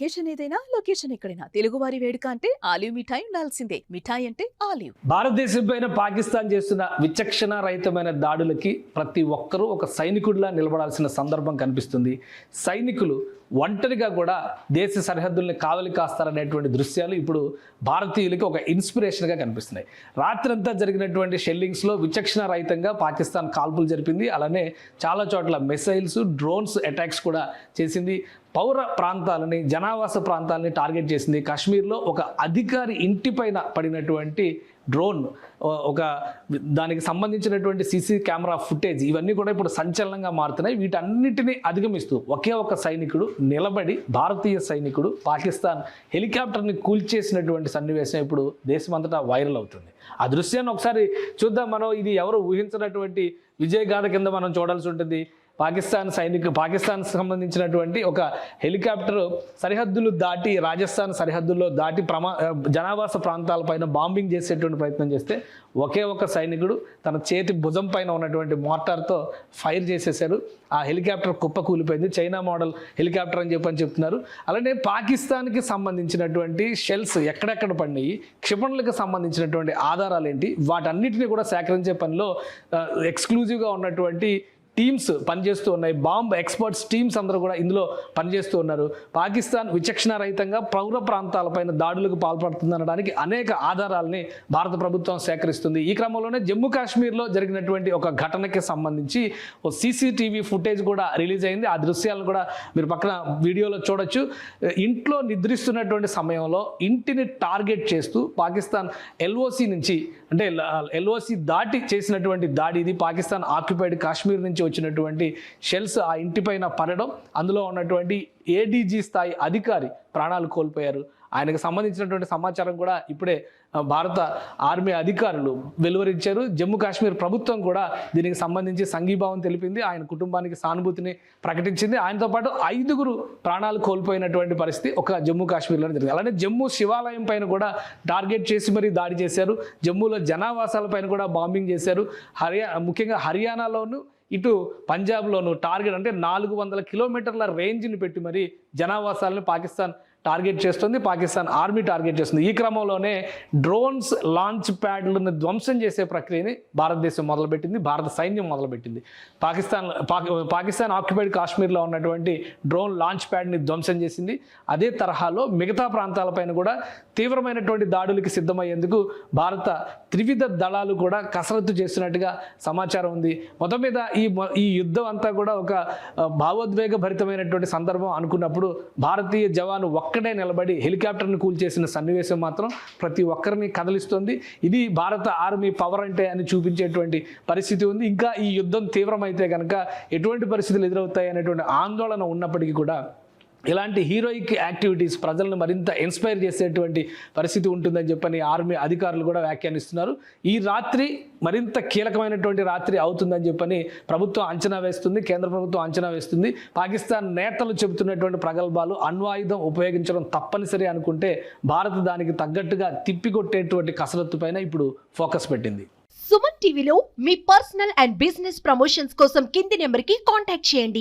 Occasion ఏదైనా location ఎక్కడైనా తెలుగువారి వేడుక అంటే ఆలివ్ మిఠాయి ఉండాల్సిందే. మిఠాయి అంటే ఆలివ్. భారతదేశం పైన పాకిస్తాన్ చేస్తున్న విచక్షణ రహితమైన దాడులకి ప్రతి ఒక్కరూ ఒక సైనికుడిలా నిలబడాల్సిన సందర్భం కనిపిస్తుంది. సైనికులు ఒంటరిగా కూడా దేశ సరిహద్దుల్ని కావలి కాస్తారనేటువంటి దృశ్యాలు ఇప్పుడు భారతీయులకి ఒక ఇన్స్పిరేషన్గా కనిపిస్తున్నాయి. రాత్రంతా జరిగినటువంటి షెల్లింగ్స్లో విచక్షణ రహితంగా పాకిస్తాన్ కాల్పులు జరిపింది. అలానే చాలా చోట్ల మిసైల్స్, డ్రోన్స్ అటాక్స్ కూడా చేసింది. పౌర ప్రాంతాలని, జనావాస ప్రాంతాలని టార్గెట్ చేసింది. కాశ్మీర్లో ఒక అధికారి ఇంటిపైన పడినటువంటి డ్రోన్, దానికి సంబంధించినటువంటి సీసీ కెమెరా ఫుటేజ్, ఇవన్నీ కూడా ఇప్పుడు సంచలనంగా మారుతున్నాయి. వీటన్నిటిని అధిగమిస్తూ ఒకే ఒక సైనికుడు నిలబడి, భారతీయ సైనికుడు పాకిస్తాన్ హెలికాప్టర్ని కూల్చేసినటువంటి సన్నివేశం ఇప్పుడు దేశమంతటా వైరల్ అవుతుంది. ఆ దృశ్యాన్ని ఒకసారి చూద్దాం. మనం ఇది ఎవరు ఊహించినటువంటి విజయగాథ కింద మనం చూడాల్సి ఉంటుంది. పాకిస్తాన్ సంబంధించినటువంటి ఒక హెలికాప్టర్ సరిహద్దులు దాటి, రాజస్థాన్ సరిహద్దుల్లో దాటి జనావాస ప్రాంతాలపైన బాంబింగ్ చేసేటువంటి ప్రయత్నం చేస్తే ఒకే ఒక సైనికుడు తన చేతి భుజం పైన ఉన్నటువంటి మోటార్తో ఫైర్ చేసేశారు. ఆ హెలికాప్టర్ కుప్పకూలిపోయింది. చైనా మోడల్ హెలికాప్టర్ అని చెప్తున్నారు. అలానే పాకిస్తాన్కి సంబంధించినటువంటి షెల్స్ ఎక్కడెక్కడ పడినాయి, క్షిపణులకు సంబంధించినటువంటి ఆధారాలు ఏంటి, వాటన్నిటిని కూడా సేకరించే పనిలో ఎక్స్క్లూజివ్గా ఉన్నటువంటి టీమ్స్ పనిచేస్తూ ఉన్నాయి. బాంబ్ ఎక్స్పర్ట్స్ టీమ్స్ అందరూ కూడా ఇందులో పనిచేస్తూ ఉన్నారు. పాకిస్తాన్ విచక్షణ రహితంగా పౌర ప్రాంతాలపైన దాడులకు పాల్పడుతుందనడానికి అనేక ఆధారాలని భారత ప్రభుత్వం సేకరిస్తుంది. ఈ క్రమంలోనే జమ్మూ కాశ్మీర్లో జరిగినటువంటి ఒక ఘటనకి సంబంధించి ఓ సీసీటీవీ ఫుటేజ్ కూడా రిలీజ్ అయింది. ఆ దృశ్యాలను కూడా మీరు పక్కన వీడియోలో చూడొచ్చు. ఇంట్లో నిద్రిస్తున్నటువంటి సమయంలో ఇంటిని టార్గెట్ చేస్తూ పాకిస్తాన్ ఎల్ఓసి నుంచి, అంటే ఎల్ఓసి దాటి చేసినటువంటి దాడి ఇది. పాకిస్తాన్ ఆక్యుపైడ్ కాశ్మీర్ నుంచి వచ్చినటువంటి షెల్స్ ఆ ఇంటిపైన పడడం, అందులో ఉన్నటువంటి ఏడీజీ స్థాయి అధికారి ప్రాణాలు కోల్పోయారు. ఆయనకు సంబంధించినటువంటి సమాచారం కూడా ఇప్పుడే భారత ఆర్మీ అధికారులు వెలువరించారు. జమ్మూ కాశ్మీర్ ప్రభుత్వం కూడా దీనికి సంబంధించి సంఘీభావం తెలిపింది. ఆయన కుటుంబానికి సానుభూతిని ప్రకటించింది. ఆయనతో పాటు 5 ప్రాణాలు కోల్పోయినటువంటి పరిస్థితి ఒక జమ్మూ కాశ్మీర్లోనే జరిగింది. అలానే జమ్మూ శివాలయం పైన కూడా టార్గెట్ చేసి మరీ దాడి చేశారు. జమ్మూలో జనావాసాల పైన కూడా బాంబింగ్ చేశారు. ముఖ్యంగా హర్యానాలోను, ఇటు పంజాబ్లోను టార్గెట్, అంటే 400 కిలోమీటర్ల రేంజ్ని పెట్టి మరి జనావాసాలను పాకిస్తాన్ టార్గెట్ చేస్తుంది. పాకిస్తాన్ ఆర్మీ టార్గెట్ చేస్తుంది. ఈ క్రమంలోనే డ్రోన్స్ లాంచ్ ప్యాడ్లను ధ్వంసం చేసే ప్రక్రియని భారతదేశం మొదలుపెట్టింది, భారత సైన్యం మొదలుపెట్టింది. పాకిస్తాన్ ఆక్యుపైడ్ కాశ్మీర్లో ఉన్నటువంటి డ్రోన్ లాంచ్ ప్యాడ్ని ధ్వంసం చేసింది. అదే తరహాలో మిగతా ప్రాంతాలపైన కూడా తీవ్రమైనటువంటి దాడులకి సిద్ధమయ్యేందుకు భారత త్రివిధ దళాలు కూడా కసరత్తు చేస్తున్నట్టుగా సమాచారం ఉంది. మొత్తం మీద ఈ యుద్ధం అంతా కూడా ఒక భావోద్వేగ భరితమైనటువంటి సందర్భం అనుకున్నప్పుడు భారతీయ జవాను ఒక్కడే నిలబడి హెలికాప్టర్ని కూల్చేసిన సన్నివేశం మాత్రం ప్రతి ఒక్కరిని కదిలిస్తుంది. ఇది భారత ఆర్మీ పవర్ అంటే అని చూపించేటువంటి పరిస్థితి ఉంది. ఇంకా ఈ యుద్ధం తీవ్రమైతే కనుక ఎటువంటి పరిస్థితులు ఎదురవుతాయి అనేటువంటి ఆందోళన ఉన్నప్పటికీ కూడా ఇలాంటి హీరోయిక్ యాక్టివిటీస్ ప్రజలను మరింత ఇన్స్పైర్ చేసేటువంటి పరిస్థితి ఉంటుందని చెప్పని ఆర్మీ అధికారులు కూడా వ్యాఖ్యానిస్తున్నారు. ఈ రాత్రి మరింత కీలకమైనటువంటి రాత్రి అవుతుందని చెప్పని ప్రభుత్వం అంచనా వేస్తుంది, కేంద్ర ప్రభుత్వం అంచనా వేస్తుంది. పాకిస్తాన్ నేతలు చెబుతున్నటువంటి ప్రగల్భాలు, అణ్వాయుధం ఉపయోగించడం తప్పనిసరి అనుకుంటే భారత్ దానికి తగ్గట్టుగా తిప్పికొట్టేటువంటి కసరత్తు పైన ఇప్పుడు ఫోకస్ పెట్టింది. సుమన్ టీవీలో మీ పర్సనల్ అండ్ బిజినెస్ ప్రమోషన్స్ కోసం కింది నెంబర్కి కాంటాక్ట్ చేయండి.